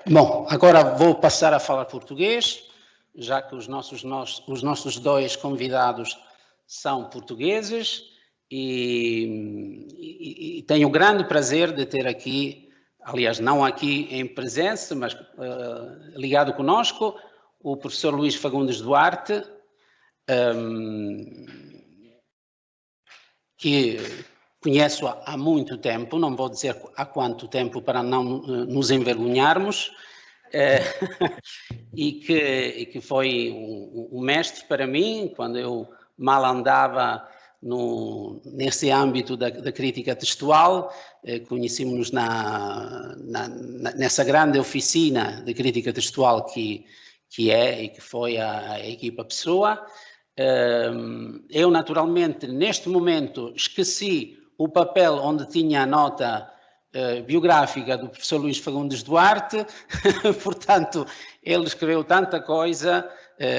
Bom, agora vou passar a falar português, já que os nossos dois convidados são portugueses e tenho o grande prazer de ter aqui, aliás, não aqui em presença, mas ligado conosco, o professor Luís Fagundes Duarte, que conheço há muito tempo, não vou dizer há quanto tempo para não nos envergonharmos, e que foi um mestre para mim, quando eu mal andava nesse âmbito da crítica textual. Conhecemos-nos nessa grande oficina de crítica textual que é e que foi a equipa Pessoa. Eu, naturalmente, neste momento, esqueci o papel onde tinha a nota biográfica do professor Luís Fagundes Duarte, portanto, ele escreveu tanta coisa,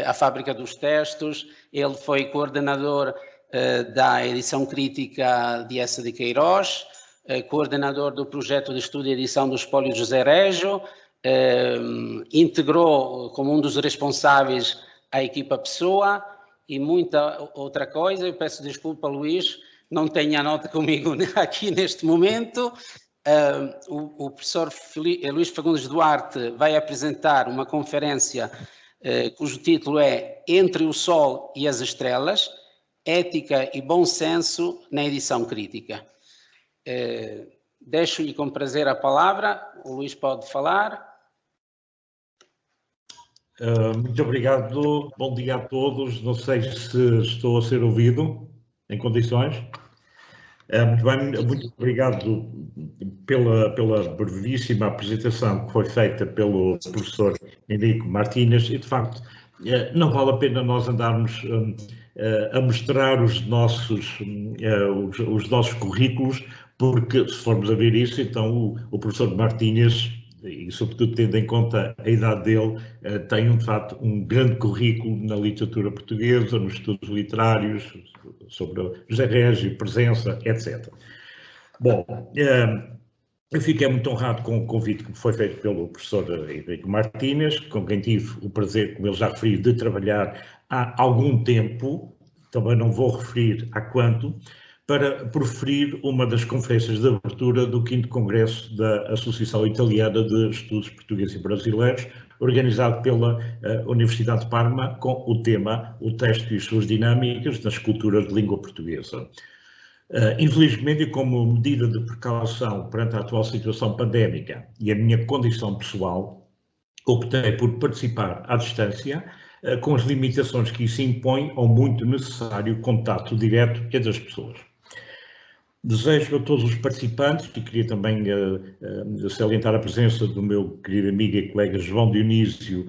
a Fábrica dos Textos, ele foi coordenador da edição crítica de Essa de Queiroz, coordenador do projeto de estudo e edição do Espólio de José Régio, integrou como um dos responsáveis a equipa Pessoa e muita outra coisa. Eu peço desculpa, Luís, não tenho a nota comigo aqui neste momento. O professor Luís Fagundes Duarte vai apresentar uma conferência cujo título é Entre o Sol e as Estrelas, Ética e Bom Senso na Edição Crítica. Deixo-lhe com prazer a palavra, o Luís pode falar. Muito obrigado, bom dia a todos. Não sei se estou a ser ouvido em condições. Muito bem, muito obrigado pela brevíssima apresentação que foi feita pelo professor Henrique Martínez e, de facto, não vale a pena nós andarmos a mostrar os nossos currículos, porque se formos a ver isso, então o professor Martínez, e sobretudo tendo em conta a idade dele, tem de facto um grande currículo na literatura portuguesa, nos estudos literários, sobre José Régio, presença, etc. Bom, eu fiquei muito honrado com o convite que foi feito pelo professor Henrique Martínez, com quem tive o prazer, como ele já referiu, de trabalhar há algum tempo, também não vou referir há quanto, para proferir uma das conferências de abertura do 5º Congresso da Associação Italiana de Estudos Portugueses e Brasileiros, organizado pela Universidade de Parma, com o tema O Texto e suas Dinâmicas nas Culturas de Língua Portuguesa. Infelizmente, e como medida de precaução perante a atual situação pandémica e a minha condição pessoal, optei por participar à distância, com as limitações que isso impõe ao muito necessário contato direto entre as pessoas. Desejo a todos os participantes, e queria também salientar a presença do meu querido amigo e colega João Dionísio,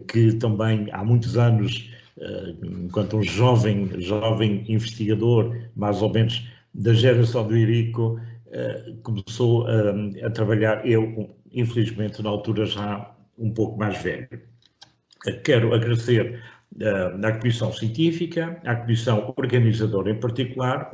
que também há muitos anos, enquanto um jovem investigador, mais ou menos da geração do Irico, começou a trabalhar, eu, infelizmente, na altura já um pouco mais velho. Quero agradecer à Comissão Científica, à Comissão Organizadora em particular,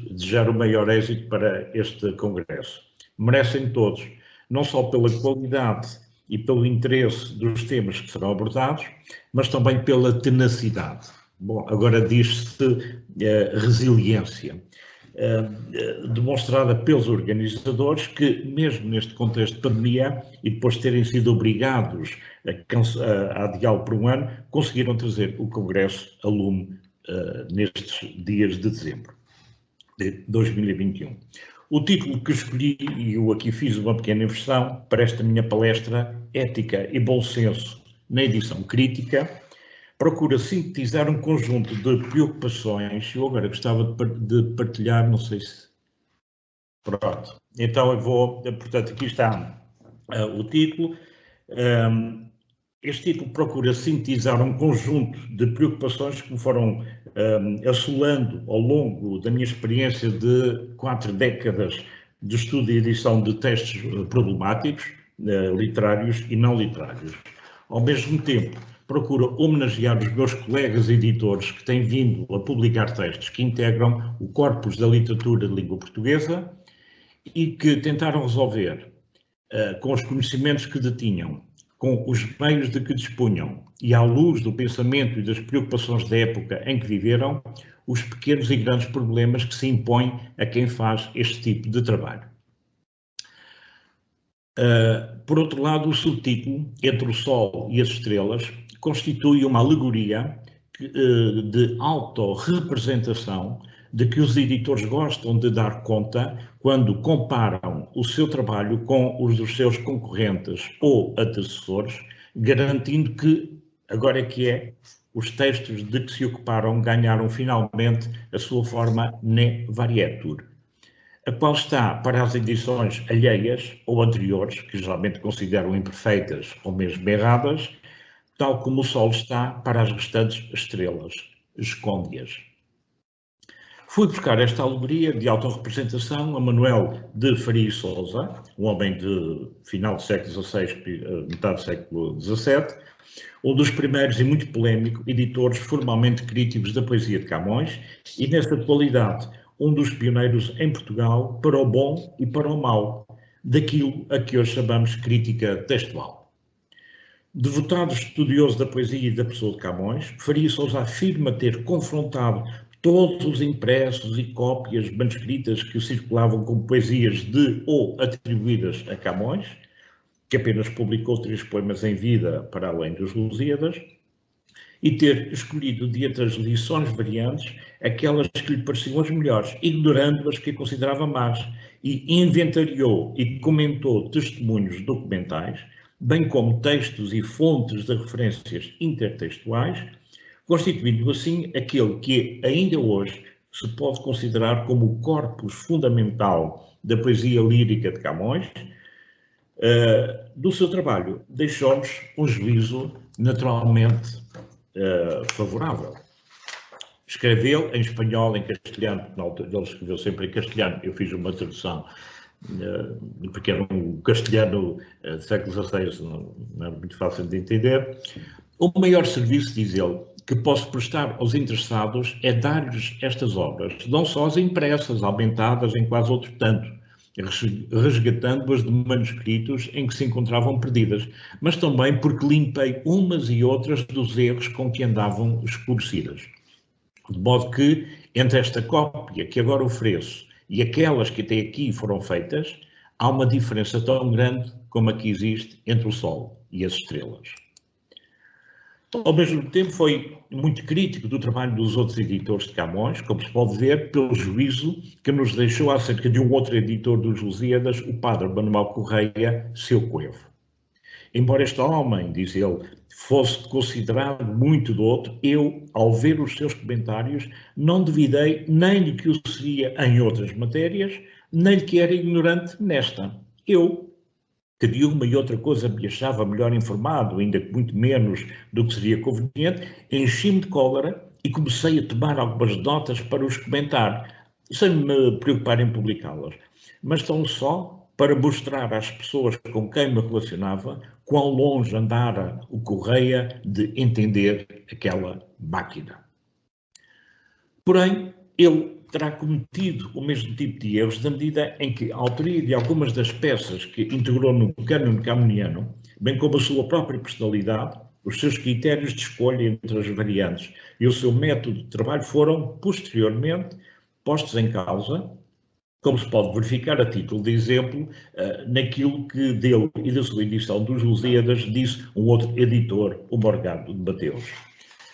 desejar o maior êxito para este Congresso. Merecem todos, não só pela qualidade e pelo interesse dos temas que serão abordados, mas também pela tenacidade. Bom, agora diz-se resiliência, demonstrada pelos organizadores que, mesmo neste contexto de pandemia, e depois de terem sido obrigados a adiá-lo por um ano, conseguiram trazer o Congresso a lume nestes dias de dezembro de 2021. O título que escolhi, e eu aqui fiz uma pequena inversão para esta minha palestra, Ética e Bom Senso na Edição Crítica, procura sintetizar um conjunto de preocupações. Eu agora gostava de partilhar, não sei se... Pronto. Então eu vou... Portanto, aqui está o título. Este título procura sintetizar um conjunto de preocupações que me foram assolando ao longo da minha experiência de 4 décadas de estudo e edição de textos problemáticos, literários e não literários. Ao mesmo tempo, procuro homenagear os meus colegas editores que têm vindo a publicar textos que integram o corpus da literatura de língua portuguesa e que tentaram resolver com os conhecimentos que detinham, com os meios de que dispunham e à luz do pensamento e das preocupações da época em que viveram, os pequenos e grandes problemas que se impõem a quem faz este tipo de trabalho. Por outro lado, o subtítulo, Entre o Sol e as Estrelas, constitui uma alegoria de autorrepresentação de que os editores gostam de dar conta quando comparam o seu trabalho com os dos seus concorrentes ou antecessores, garantindo que, agora é que é, os textos de que se ocuparam ganharam finalmente a sua forma ne varietur, a qual está para as edições alheias ou anteriores, que geralmente consideram imperfeitas ou mesmo erradas, tal como o Sol está para as restantes estrelas, esconde-as. Fui buscar esta alegoria de autorrepresentação a Manuel de Faria e Sousa, um homem de final do século XVI, metade do século XVII, um dos primeiros e muito polémico editores formalmente críticos da poesia de Camões e, nessa atualidade, um dos pioneiros em Portugal para o bom e para o mau, daquilo a que hoje chamamos crítica textual. Devotado estudioso da poesia e da pessoa de Camões, Faria e Sousa afirma ter confrontado todos os impressos e cópias manuscritas que circulavam como poesias de ou atribuídas a Camões, que apenas publicou 3 poemas em vida para além dos Lusíadas, e ter escolhido de entre as lições variantes aquelas que lhe pareciam as melhores, ignorando as que considerava más, e inventariou e comentou testemunhos documentais, bem como textos e fontes de referências intertextuais, constituindo assim aquele que ainda hoje se pode considerar como o corpus fundamental da poesia lírica de Camões. Do seu trabalho deixou-nos um juízo naturalmente favorável. Escreveu em espanhol, em castelhano, na altura ele escreveu sempre em castelhano, eu fiz uma tradução, porque era um castelhano do século XVI, não era muito fácil de entender. O maior serviço, diz ele, que posso prestar aos interessados é dar-lhes estas obras, não só as impressas, aumentadas em quase outro tanto, resgatando-as de manuscritos em que se encontravam perdidas, mas também porque limpei umas e outras dos erros com que andavam escurecidas. De modo que, entre esta cópia que agora ofereço e aquelas que até aqui foram feitas, há uma diferença tão grande como a que existe entre o Sol e as estrelas. Ao mesmo tempo, foi muito crítico do trabalho dos outros editores de Camões, como se pode ver pelo juízo que nos deixou acerca de um outro editor dos Lusíadas, o padre Manuel Correia, seu Coelho. Embora este homem, diz ele, fosse considerado muito douto, eu, ao ver os seus comentários, não duvidei nem de que o seria em outras matérias, nem de que era ignorante nesta. Eu, que de uma e outra coisa me achava melhor informado, ainda que muito menos do que seria conveniente, enchi-me de cólera e comecei a tomar algumas notas para os comentar, sem me preocupar em publicá-las, mas tão só para mostrar às pessoas com quem me relacionava quão longe andara o Correia de entender aquela máquina. Porém, ele terá cometido o mesmo tipo de erros na medida em que a autoria de algumas das peças que integrou no cânone camoniano, bem como a sua própria personalidade, os seus critérios de escolha entre as variantes e o seu método de trabalho foram, posteriormente, postos em causa, como se pode verificar a título de exemplo, naquilo que dele e da sua edição dos Lusíadas disse um outro editor, o Morgado de Mateus.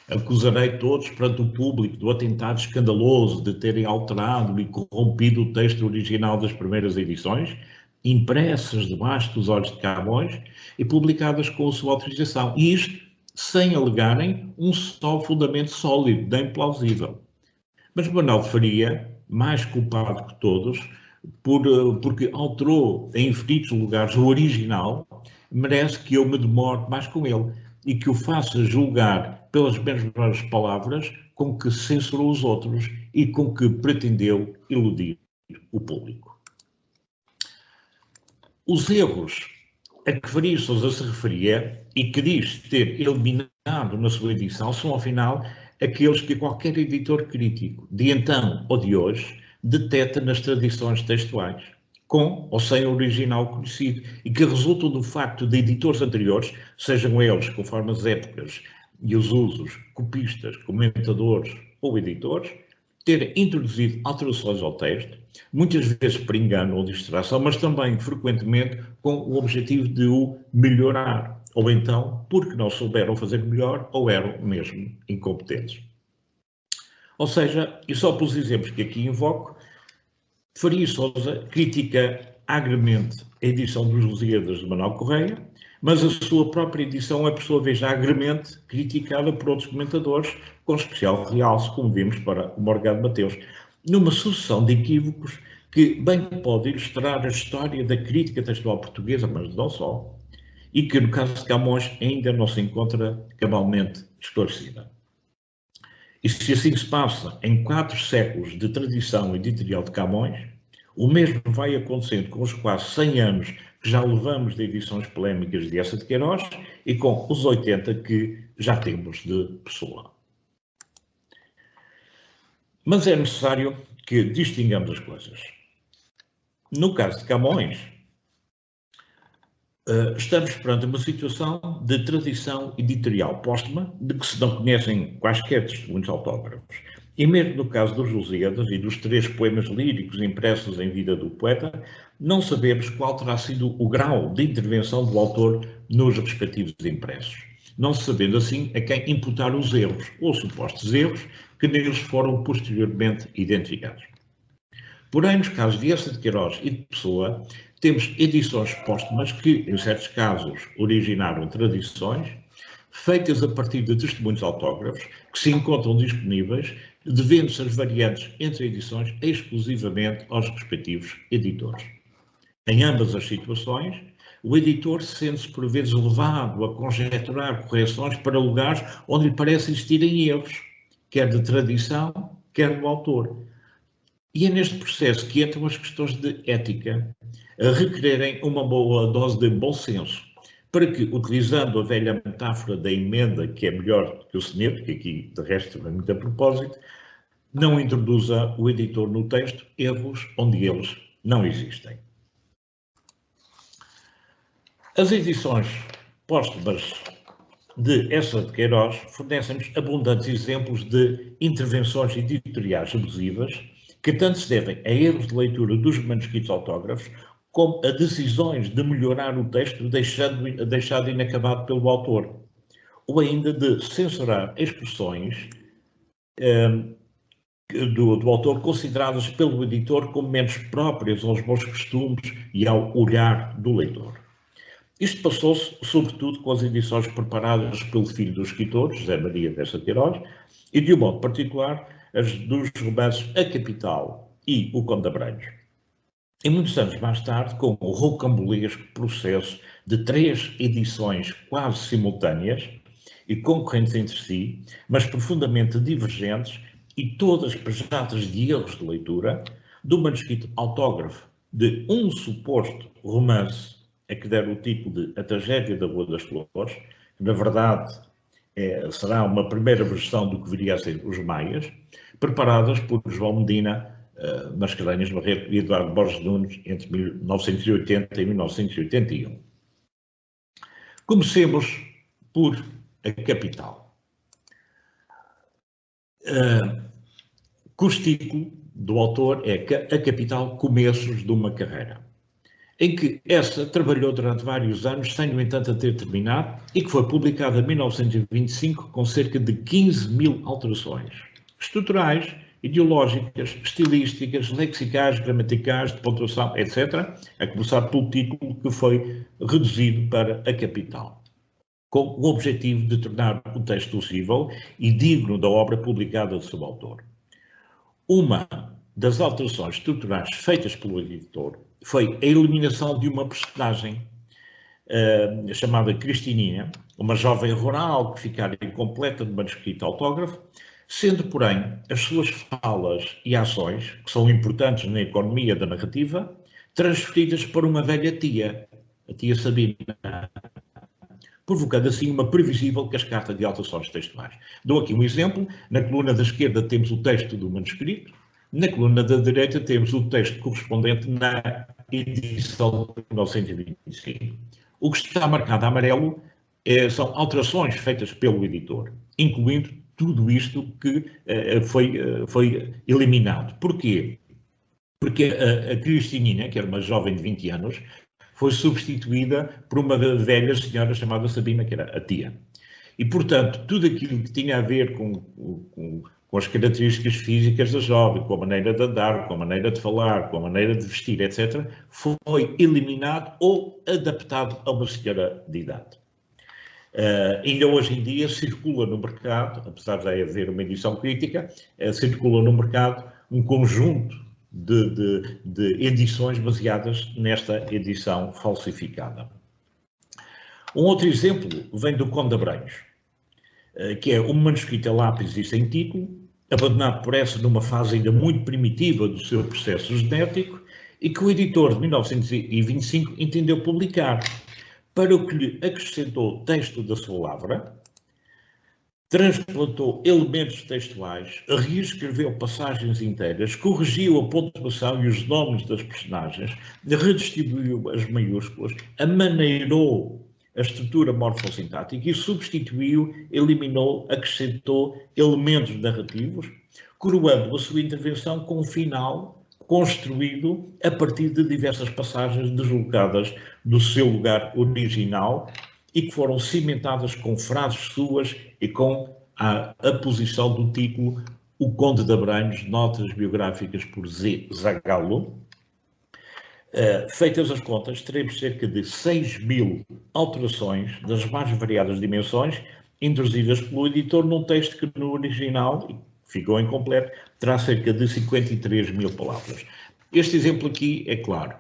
Acusarei todos perante o público do atentado escandaloso de terem alterado e corrompido o texto original das primeiras edições, impressas debaixo dos olhos de Camões e publicadas com a sua autorização. E isto sem alegarem um só fundamento sólido, nem plausível. Mas Manuel de Faria, mais culpado que todos, porque alterou em infinitos lugares o original, merece que eu me demore mais com ele e que o faça julgar pelas mesmas palavras com que censurou os outros e com que pretendeu iludir o público. Os erros a que Faria e Sousa se referia e que diz ter eliminado na sua edição são, afinal, aqueles que qualquer editor crítico, de então ou de hoje, detecta nas tradições textuais. com ou sem original conhecido, e que resultam do facto de editores anteriores, sejam eles, conforme as épocas e os usos, copistas, comentadores ou editores, terem introduzido alterações ao texto, muitas vezes por engano ou distração, mas também, frequentemente, com o objetivo de o melhorar, ou então porque não souberam fazer melhor ou eram mesmo incompetentes. Ou seja, e só pelos exemplos que aqui invoco, Faria Sousa critica agremente a edição dos Lusíadas de Manuel Correia, mas a sua própria edição é, por sua vez, agremente criticada por outros comentadores, com especial realce, como vimos para o Morgado Mateus, numa sucessão de equívocos que bem pode ilustrar a história da crítica textual portuguesa, mas não só, e que, no caso de Camões, ainda não se encontra cabalmente esclarecida. E se assim se passa em 4 séculos de tradição editorial de Camões, o mesmo vai acontecendo com os quase 100 anos que já levamos de edições polémicas de Eça de Queiroz e com os 80 que já temos de Pessoa. Mas é necessário que distingamos as coisas. No caso de Camões, estamos perante uma situação de tradição editorial póstuma, de que se não conhecem quaisquer testemunhos autógrafos. E mesmo no caso dos Lusíadas e dos 3 poemas líricos impressos em vida do poeta, não sabemos qual terá sido o grau de intervenção do autor nos respectivos impressos, não se sabendo assim a quem imputar os erros ou supostos erros que neles foram posteriormente identificados. Porém, nos casos de Eça de Queiroz e de Pessoa, temos edições póstumas que, em certos casos, originaram tradições, feitas a partir de testemunhos autógrafos, que se encontram disponíveis, devendo-se as variantes entre edições exclusivamente aos respectivos editores. Em ambas as situações, o editor sente-se por vezes levado a conjecturar correções para lugares onde lhe parece existirem erros, quer de tradição, quer do autor. E é neste processo que entram as questões de ética, a requererem uma boa dose de bom senso, para que, utilizando a velha metáfora da emenda, que é melhor que o soneto, que aqui de resto vem muito a propósito, não introduza o editor no texto erros onde eles não existem. As edições póstumas de Eça de Queiroz fornecem-nos abundantes exemplos de intervenções editoriais abusivas que tanto se devem a erros de leitura dos manuscritos autógrafos como a decisões de melhorar o texto deixado inacabado pelo autor, ou ainda de censurar expressões do autor consideradas pelo editor como menos próprias aos bons costumes e ao olhar do leitor. Isto passou-se, sobretudo, com as edições preparadas pelo filho do escritor, José Maria de Eça de Queiroz, e, de um modo particular, as dos romances A Capital e O Conde de Abranhos. E muitos anos mais tarde, com o rocambolesco processo de 3 edições quase simultâneas e concorrentes entre si, mas profundamente divergentes e todas pejadas de erros de leitura, do manuscrito autógrafo de um suposto romance a que deram o título de A Tragédia da Rua das Flores, que na verdade será uma primeira versão do que viria a ser Os Maias, preparadas por João Medina, Mascarenhas Barreto e Eduardo Borges Nunes entre 1980 e 1981. Comecemos por A Capital. Costículo do autor é A Capital, Começos de uma Carreira, em que essa trabalhou durante vários anos, sem, no entanto, a ter terminado, e que foi publicada em 1925 com cerca de 15.000 alterações estruturais, ideológicas, estilísticas, lexicais, gramaticais, de pontuação, etc., a começar pelo título que foi reduzido para A Capital, com o objetivo de tornar o texto legível e digno da obra publicada de seu autor. Uma das alterações estruturais feitas pelo editor foi a eliminação de uma personagem chamada Cristininha, uma jovem rural que ficara incompleta no manuscrito autógrafo, sendo, porém, as suas falas e ações, que são importantes na economia da narrativa, transferidas para uma velha tia, a tia Sabina, provocando assim uma previsível cascata de alterações textuais. Dou aqui um exemplo. Na coluna da esquerda temos o texto do manuscrito, na coluna da direita temos o texto correspondente na edição de 1925. O que está marcado a amarelo são alterações feitas pelo editor, incluindo tudo isto que foi eliminado. Porquê? Porque a Cristinina, que era uma jovem de 20 anos, foi substituída por uma velha senhora chamada Sabina, que era a tia. E, portanto, tudo aquilo que tinha a ver com as características físicas da jovem, com a maneira de andar, com a maneira de falar, com a maneira de vestir, etc., foi eliminado ou adaptado a uma senhora de idade. Ainda hoje em dia circula no mercado, apesar de haver uma edição crítica, circula no mercado um conjunto de edições baseadas nesta edição falsificada. Um outro exemplo vem do Conde de Abranhos, que é um manuscrito a lápis e sem título, abandonado por essa numa fase ainda muito primitiva do seu processo genético, e que o editor de 1925 entendeu publicar, para o que lhe acrescentou texto da sua lavra, transplantou elementos textuais, reescreveu passagens inteiras, corrigiu a pontuação e os nomes das personagens, redistribuiu as maiúsculas, amaneirou a estrutura morfossintática e substituiu, eliminou, acrescentou elementos narrativos, coroando a sua intervenção com um final construído a partir de diversas passagens deslocadas do seu lugar original e que foram cimentadas com frases suas e com a posição do título O Conde de Abranhos, notas biográficas por Z. Zagallo. Feitas as contas, teremos cerca de 6.000 alterações das mais variadas dimensões, introduzidas pelo editor num texto que no original, ficou incompleto, terá cerca de 53.000 palavras. Este exemplo aqui é claro.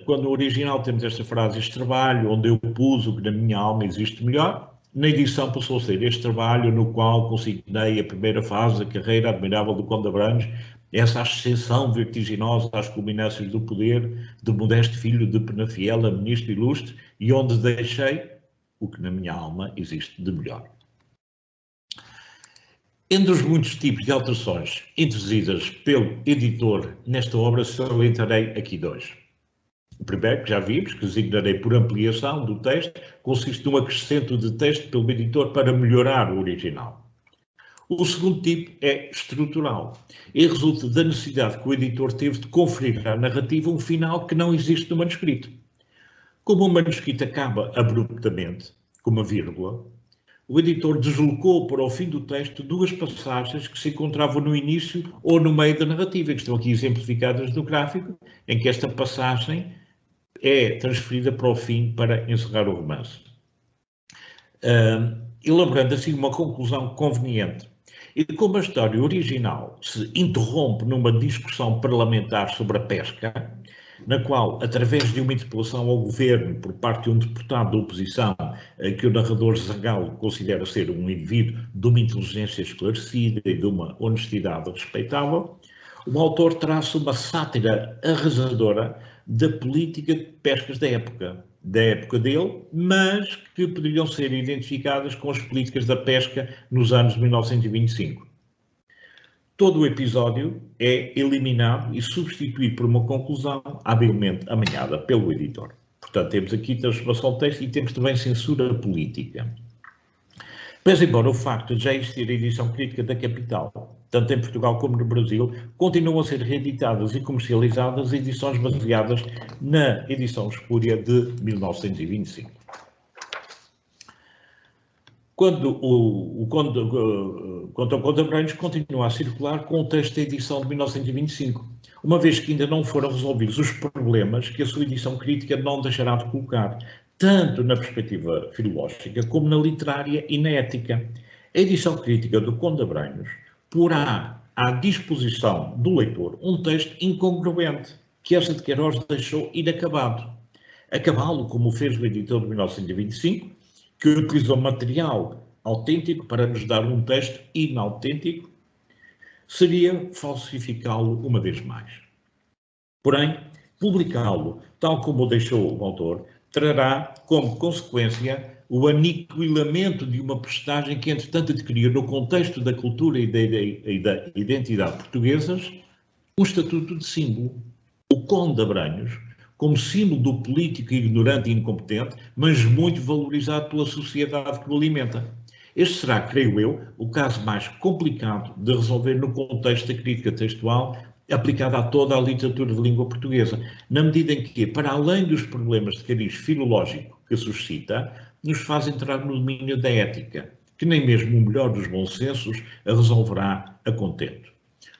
Quando no original temos esta frase, este trabalho onde eu pus o que na minha alma existe melhor, na edição passou a ser este trabalho no qual consignei a primeira fase da carreira admirável do Conde de Abranhos, essa ascensão vertiginosa às culminâncias do poder de modesto filho de Penafiel a ministro ilustre e onde deixei o que na minha alma existe de melhor. Entre os muitos tipos de alterações introduzidas pelo editor nesta obra, salientarei aqui dois. O primeiro, que já vimos, que designarei por ampliação do texto, consiste num acrescento de texto pelo editor para melhorar o original. O segundo tipo é estrutural e resulta da necessidade que o editor teve de conferir à narrativa um final que não existe no manuscrito. Como o manuscrito acaba abruptamente, com uma vírgula, o editor deslocou para o fim do texto duas passagens que se encontravam no início ou no meio da narrativa, que estão aqui exemplificadas no gráfico, em que esta passagem é transferida para o fim para encerrar o romance. Elaborando assim uma conclusão conveniente. E como a história original se interrompe numa discussão parlamentar sobre a pesca, na qual, através de uma interpelação ao governo por parte de um deputado da oposição, que o narrador Zagallo considera ser um indivíduo de uma inteligência esclarecida e de uma honestidade respeitável, o autor traça uma sátira arrasadora da política de pescas da época dele, mas que poderiam ser identificadas com as políticas da pesca nos anos de 1925. Todo o episódio é eliminado e substituído por uma conclusão habilmente amanhada pelo editor. Portanto, temos aqui transformação de texto e temos também censura política. Mas, embora o facto de já existir a edição crítica da Capital, tanto em Portugal como no Brasil, continuam a ser reeditadas e comercializadas edições baseadas na edição espúria de 1925. Quanto ao Conde de Abranhos, continua a circular com o texto da edição de 1925, uma vez que ainda não foram resolvidos os problemas que a sua edição crítica não deixará de colocar, tanto na perspectiva filológica como na literária e na ética. A edição crítica do Conde de Abranhos porá à disposição do leitor um texto incongruente, que essa de Queiroz deixou inacabado. Acabá-lo, como fez o editor de 1925, que utilizou material autêntico para nos dar um texto inautêntico, seria falsificá-lo uma vez mais. Porém, publicá-lo, tal como o deixou o autor, trará como consequência o aniquilamento de uma personagem que, entretanto, adquiriu no contexto da cultura e da identidade portuguesas um estatuto de símbolo. O Conde de Abranhos como símbolo do político ignorante e incompetente, mas muito valorizado pela sociedade que o alimenta. Este será, creio eu, o caso mais complicado de resolver no contexto da crítica textual aplicada a toda a literatura de língua portuguesa, na medida em que, para além dos problemas de cariz filológico que suscita, nos faz entrar no domínio da ética, que nem mesmo o melhor dos bons sensos a resolverá a contento.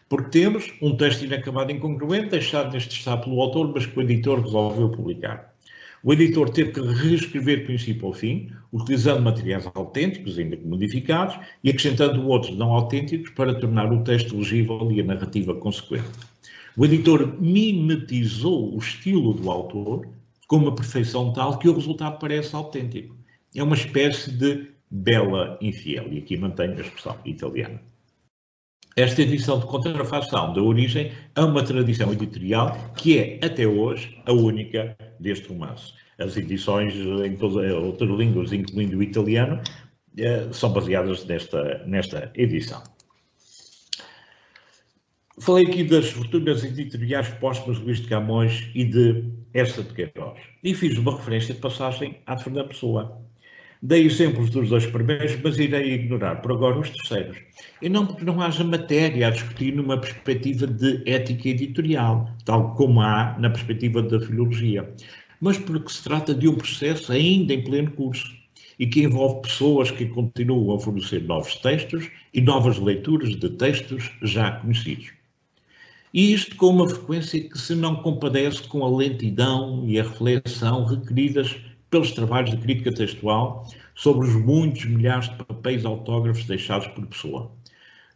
Porque temos um texto inacabado e incongruente, deixado neste estado pelo autor, mas que o editor resolveu publicar. O editor teve que reescrever do princípio ao fim, utilizando materiais autênticos, ainda que modificados, e acrescentando outros não autênticos para tornar o texto legível e a narrativa consequente. O editor mimetizou o estilo do autor com uma perfeição tal que o resultado parece autêntico. É uma espécie de bela infiel, e aqui mantenho a expressão italiana. Esta edição de contrafação dá origem a uma tradição editorial que é, até hoje, a única deste romance. As edições em todas as outras línguas, incluindo o italiano, são baseadas nesta edição. Falei aqui das fortunas editoriais póstumas de Luís de Camões e de Eça de Queiroz. E fiz uma referência de passagem à de Fernando Pessoa. Dei exemplos dos dois primeiros, mas irei ignorar por agora os terceiros. E não porque não haja matéria a discutir numa perspectiva de ética editorial, tal como há na perspectiva da filologia, mas porque se trata de um processo ainda em pleno curso e que envolve pessoas que continuam a fornecer novos textos e novas leituras de textos já conhecidos. E isto com uma frequência que se não compadece com a lentidão e a reflexão requeridas pelos trabalhos de crítica textual sobre os muitos milhares de papéis autógrafos deixados por Pessoa.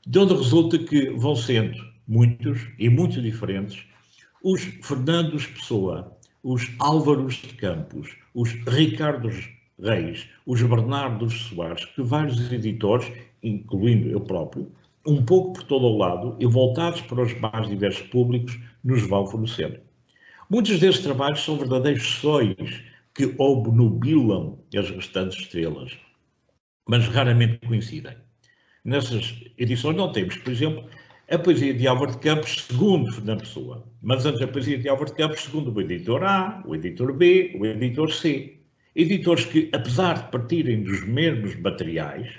De onde resulta que vão sendo muitos e muito diferentes os Fernandos Pessoa, os Álvaros de Campos, os Ricardos Reis, os Bernardos Soares, que vários editores, incluindo eu próprio, um pouco por todo o lado e voltados para os mais diversos públicos, nos vão fornecendo. Muitos destes trabalhos são verdadeiros sóis que obnubilam as restantes estrelas, mas raramente coincidem. Nessas edições não temos, por exemplo, a poesia de Álvaro de Campos segundo Fernando Pessoa, mas antes a poesia de Álvaro de Campos segundo o editor A, o editor B, o editor C. Editores que, apesar de partirem dos mesmos materiais,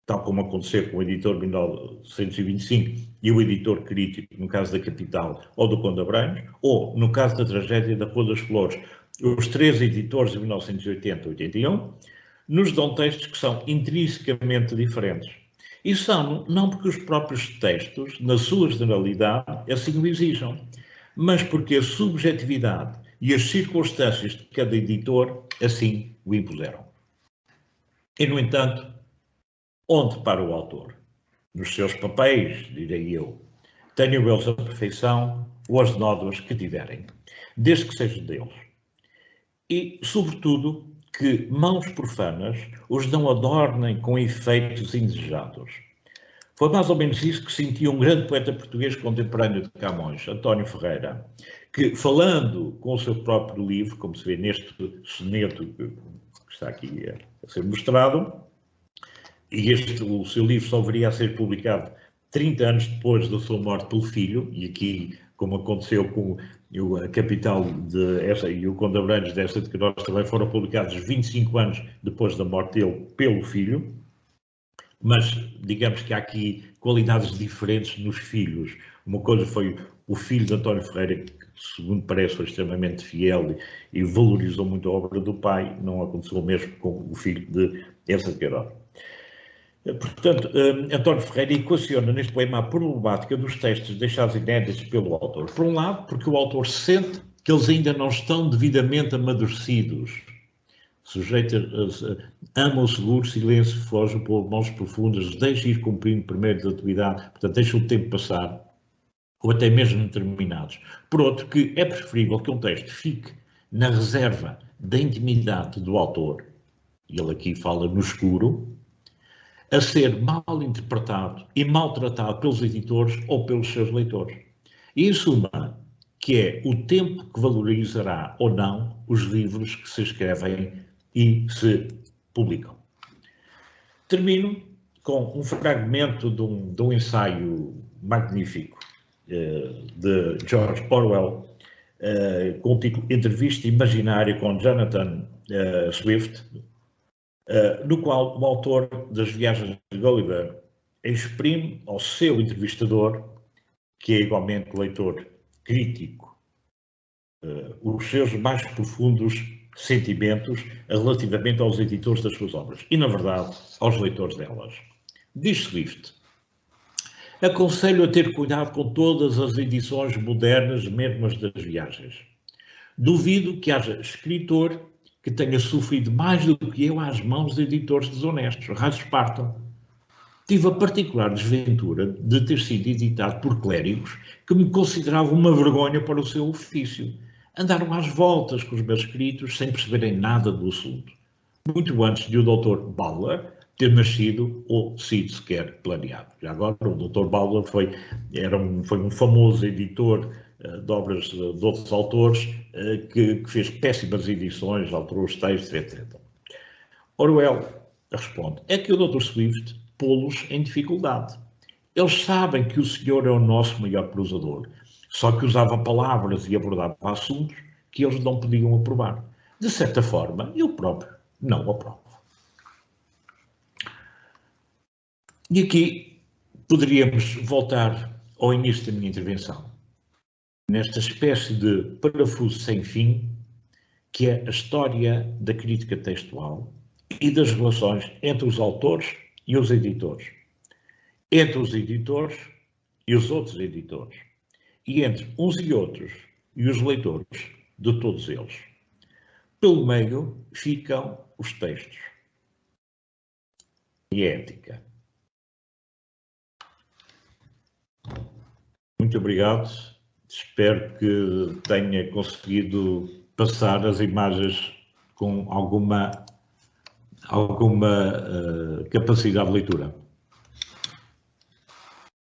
tal como aconteceu com o editor 1925 e o editor crítico, no caso da Capital ou do Conde Abranhos, ou, no caso da tragédia da Rua das Flores, os três editores de 1980 e 81, nos dão textos que são intrinsecamente diferentes. E são não porque os próprios textos, na sua generalidade, assim o exijam, mas porque a subjetividade e as circunstâncias de cada editor assim o impuseram. E, no entanto, onde para o autor? Nos seus papéis, direi eu. Tenham eles a perfeição ou as nódoas que tiverem, desde que sejam deles. E, sobretudo, que mãos profanas os não adornem com efeitos indesejados. Foi mais ou menos isso que sentia um grande poeta português contemporâneo de Camões, António Ferreira, que, falando com o seu próprio livro, como se vê neste soneto que está aqui a ser mostrado, e o seu livro só viria a ser publicado 30 anos depois da sua morte pelo filho, e aqui, como aconteceu com a Capital e o Conde Abranhos desta de Queiroz, também foram publicados 25 anos depois da morte dele pelo filho, mas digamos que há aqui qualidades diferentes nos filhos. Uma coisa foi o filho de António Ferreira, que, segundo parece, foi extremamente fiel e valorizou muito a obra do pai. Não aconteceu o mesmo com o filho de Eça de Queiroz. Portanto, António Ferreira equaciona neste poema a problemática dos textos deixados inéditos pelo autor. Por um lado, porque o autor sente que eles ainda não estão devidamente amadurecidos. O sujeito ama o seguro silêncio, foge por mãos profundas, deixa ir cumprindo primeiros de atividade, portanto, deixa o tempo passar, ou até mesmo determinados. Por outro, que é preferível que um texto fique na reserva da intimidade do autor, e ele aqui fala no escuro, a ser mal interpretado e maltratado pelos editores ou pelos seus leitores. E, em suma, que é o tempo que valorizará ou não os livros que se escrevem e se publicam. Termino com um fragmento de um ensaio magnífico de George Orwell, com o título Entrevista Imaginária com Jonathan Swift, no qual o autor das Viagens de Gulliver exprime ao seu entrevistador, que é igualmente leitor crítico, os seus mais profundos sentimentos relativamente aos editores das suas obras e, na verdade, aos leitores delas. Diz Swift: aconselho a ter cuidado com todas as edições modernas, mesmo as das viagens. Duvido que haja escritor que tenha sofrido mais do que eu às mãos de editores desonestos. Raios partam. Tive a particular desventura de ter sido editado por clérigos que me consideravam uma vergonha para o seu ofício. Andaram às voltas com os meus escritos sem perceberem nada do assunto. Muito antes de o Dr. Bowler ter nascido ou sido sequer planeado. Já agora, o Dr. Bowler foi um famoso editor de obras de outros autores que fez péssimas edições, alterou os textos, etc. Orwell responde: é que o Dr. Swift pô-los em dificuldade. Eles sabem que o senhor é o nosso maior prosador, só que usava palavras e abordava assuntos que eles não podiam aprovar. De certa forma, eu próprio não aprovo. E aqui poderíamos voltar ao início da minha intervenção, nesta espécie de parafuso sem fim, que é a história da crítica textual e das relações entre os autores e os editores, entre os editores e os outros editores, e entre uns e outros e os leitores de todos eles. Pelo meio ficam os textos e a ética. Muito obrigado. Espero que tenha conseguido passar as imagens com alguma capacidade de leitura.